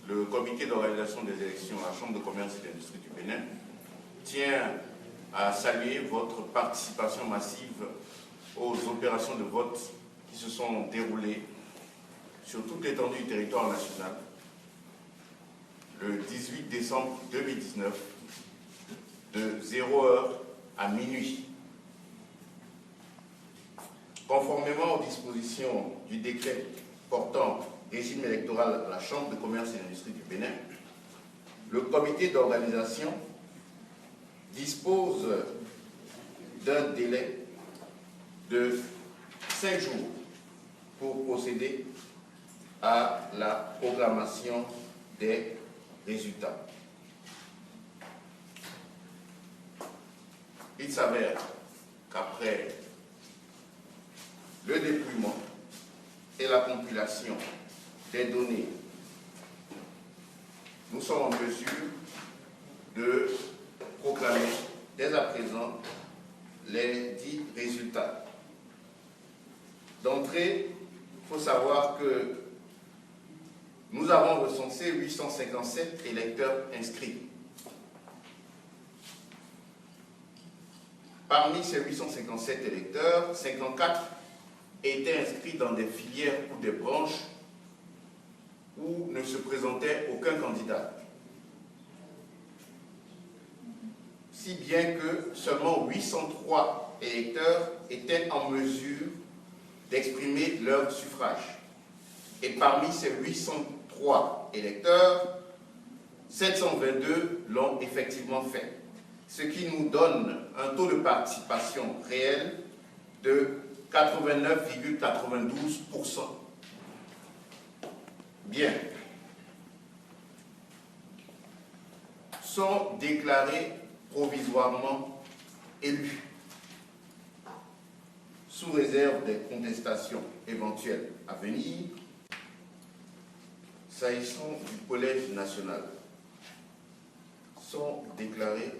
le comité d'organisation des élections à la Chambre de commerce et d'industrie du Bénin tient à saluer votre participation massive aux opérations de vote qui se sont déroulées sur toute l'étendue du territoire national le 18 décembre 2019 de 0h à minuit. Conformément aux dispositions du décret portant régime électoral à la Chambre de commerce et d'industrie du Bénin, le comité d'organisation dispose d'un délai de 5 jours pour procéder à la proclamation des résultats. Il s'avère qu'après le dépouillement et la compilation des données, nous sommes en mesure de proclamer dès à présent les dits résultats. D'entrée, il faut savoir que nous avons recensé 857 électeurs inscrits. Parmi ces 857 électeurs, 54 étaient inscrits dans des filières ou des branches où ne se présentait aucun candidat. Si bien que seulement 803 électeurs étaient en mesure d'exprimer leur suffrage. Et parmi ces 803 électeurs, 722 l'ont effectivement fait, ce qui nous donne un taux de participation réel de 89,92%. Bien. Sont déclarés provisoirement élus, sous réserve des contestations éventuelles à venir, s'agissant du collège national, sont déclarés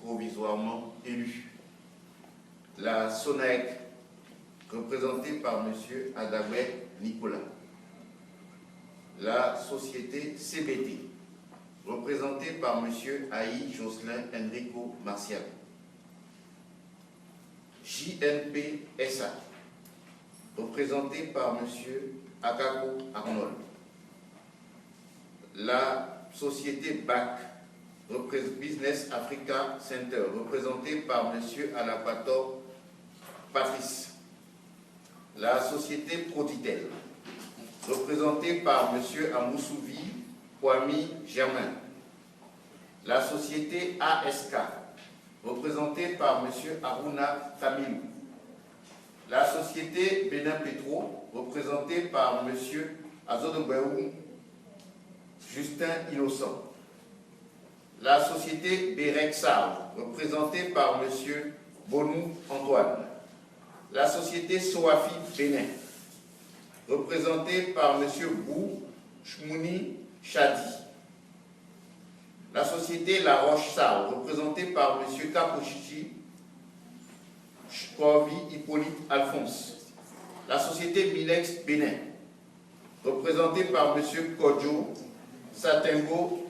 provisoirement élus. La SONAEC, représentée par M. Adabé Nicolas. La société CBT, représentée par M. Aïe Jocelyn Enrico Martial. JNP SA, représentée par M. Akako Arnold. La société BAC, Business Africa Center, représentée par M. Alapator Patrice. La société Proditel, représentée par M. Amoussouvi Kwame Germain. La société ASK, représentée par M. Aruna Tamilou. La société Bénin Petro, représentée par M. Azodobéou Justin Innocent. La société Berexar, représentée par M. Bonou Antoine. La société Soafi Bénin, représentée par M. Bou Chmouni Chadi. La société La Roche-Sal, représentée par M. Kapochichi Chkovi Hippolyte Alphonse. La société Milex Bénin, représentée par M. Kodjo Satengo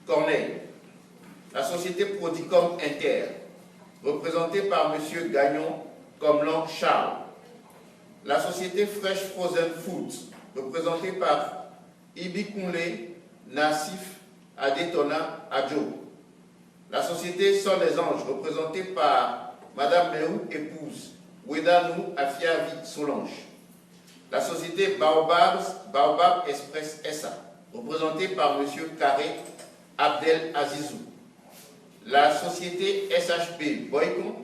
Corneille. La société Prodicom Inter, représentée par M. Gagnon Comlan Charles. La société Fresh Frozen Foods, représentée par Ibikunle Nassif Adetona Adjo. La société Sol les Anges, représentée par Madame Meou Épouse Wedanou Afiavi Solange. La société Baobab Express SA, représentée par M. Karé Abdel Azizou. La société SHP Boycon,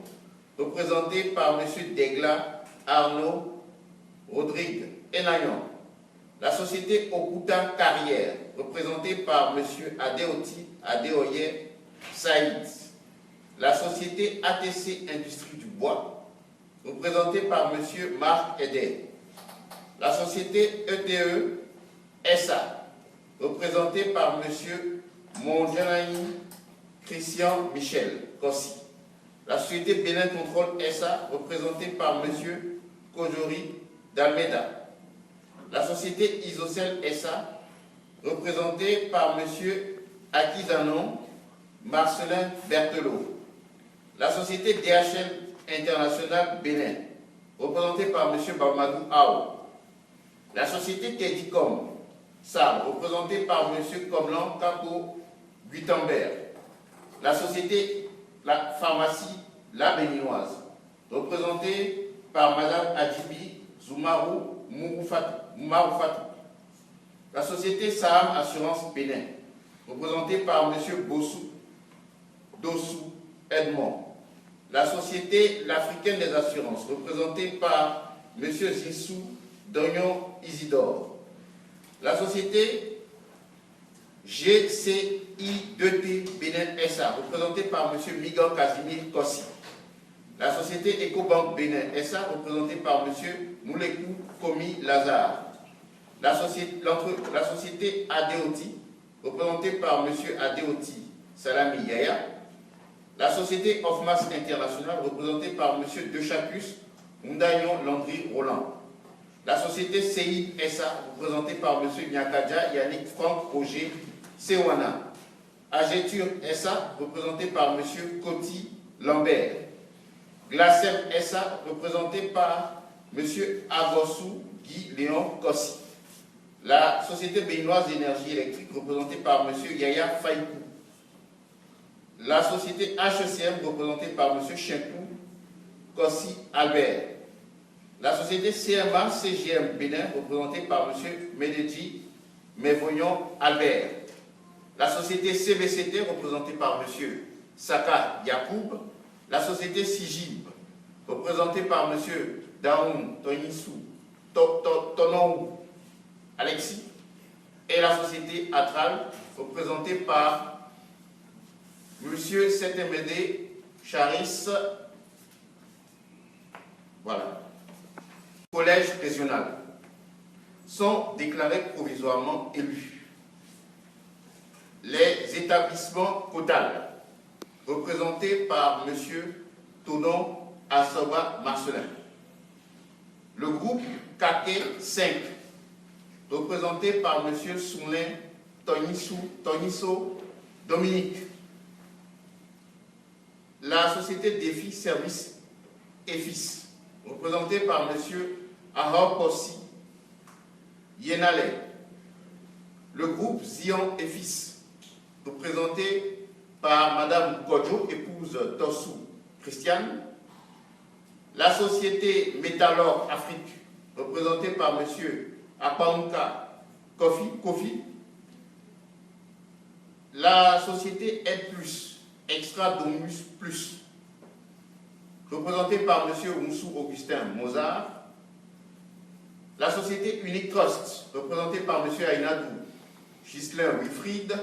représentée par M. Degla Arnaud Rodrigue Enayon. La société Okuta Carrière, représentée par M. Adeoti Adeoye Saïd. La société ATC Industrie du Bois, représentée par M. Marc Eder. La société ETE SA, représentée par M. Mondjanaï Christian Michel Kossi. La société Bénin Contrôle SA, représentée par M. Kojori d'Almeida. La société Isocel SA, représenté par M. Akizanon Marcelin Berthelot. La société DHL International Bénin, représentée par M. Bamadou Ao. La société Tedicom SAM, représentée par M. Komlan Kako Guitambert. La société La Pharmacie La Béninoise, représentée par Mme Adjibi Zoumarou Moumaroufatou. La société Saham Assurance Bénin, représentée par M. Dossou Edmond. La société L'Africaine des Assurances, représentée par M. Zissou Dognon Isidore. La société GCI2T Bénin SA, représentée par M. Miguel Casimir Kossi. La société Ecobank Bénin SA, représentée par M. Moulekou Komi Lazare. La société Adeoti, représentée par M. Adeoti Salami Yaya. La société Ofmas International, représentée par M. Dechacus Moundayon Landry Roland. La société CI SA, représentée par M. Nyakadja Yannick Franck Roger Sewana. Agetur SA, représentée par M. Koti Lambert. Glacem SA, représentée par M. Agossou Guy Léon Kossi. La société béninoise d'énergie électrique, représentée par M. Yaya Faïkou. La société HECM, représentée par M. Chenkou Kossi Albert. La société CMA CGM Bénin, représentée par M. Mededji Mevoyon Albert. La société CBCT, représentée par M. Saka Yacoub. La société SIGIB, représentée par M. Daoum Tonyissou Tonou Alexis. Et la société Atral, représentée par M. Setemede Charis. Voilà. Collège régional sont déclarés provisoirement élus. Les établissements Kotal, représentés par M. Tonon Assoba Marcelin. Le groupe Kake 5, représenté par M. Soulin Tonisso Dominique. La société Défi Service EFIS, représentée par M. Ahor Kossi Yenale. Le groupe Zion EFIS, représenté par Mme Kodjo, épouse Tossou Christiane. La société Métallor Afrique, représentée par M. Apaunka Kofi. La société Aide Plus, Extra Domus Plus, représentée par M. Moussou Augustin Mozart. La société Unique Trust, représentée par M. Aïnadou Ghislain Wilfried.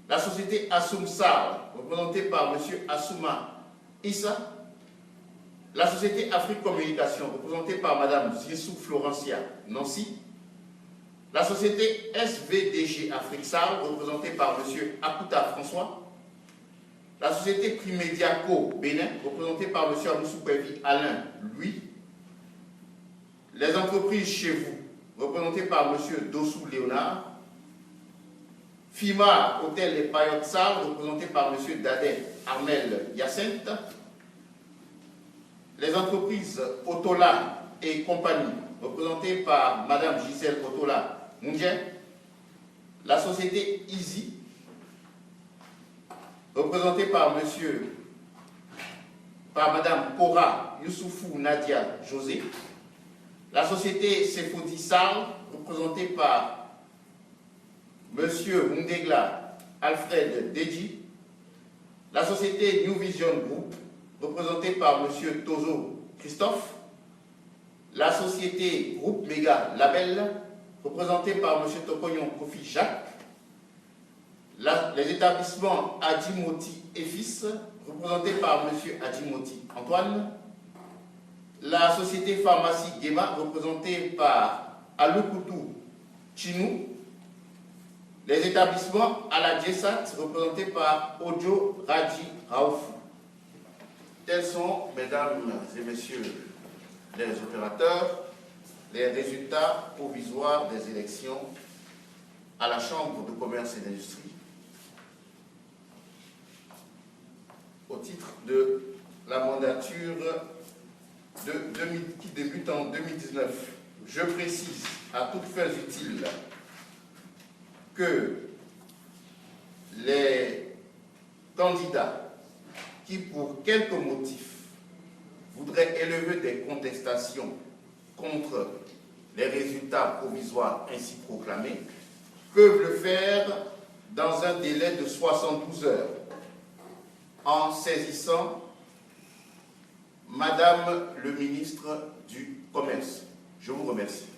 La société Assoum Sar, représentée par M. Assouma Issa. La société Afrique Communication, représentée par Mme Zissou Florencia Nancy. La société SVDG Afrique Sar, représentée par M. Akouta François. La société Primédiaco Bénin, représentée par M. Amoussou Kwevi Alain Louis. Les entreprises chez vous, représentées par M. Dossou Léonard. FIMA Hôtel Les Payottes Sar, représenté par M. Dadek Armel Yacinthe. Les entreprises Otola et compagnie, représentées par Mme Gisèle Otola Moundien. La société Easy, représentée par Mme Kora Youssoufou Nadia José. La société Sefodi Sar, représentée par M. Mundegla Alfred Deji. La société New Vision Group, représentée par M. Tozo Christophe. La société Groupe Méga Label, représentée par M. Tokoyon Kofi Jacques. Les établissements Adjimoti et Fils, représentés par M. Adjimoti Antoine. La société Pharmacie Gema, représentée par Aloukoudou Chinou. Les établissements à la Djessat, représentés par Ojo Raji Raoufou. Tels sont, mesdames et messieurs les opérateurs, les résultats provisoires des élections à la Chambre de commerce et d'industrie au titre de la mandature qui débute en 2019. Je précise à toutes fins utiles que les candidats qui, pour quelque motif, voudraient élever des contestations contre les résultats provisoires ainsi proclamés peuvent le faire dans un délai de 72 heures en saisissant Madame le ministre du Commerce. Je vous remercie.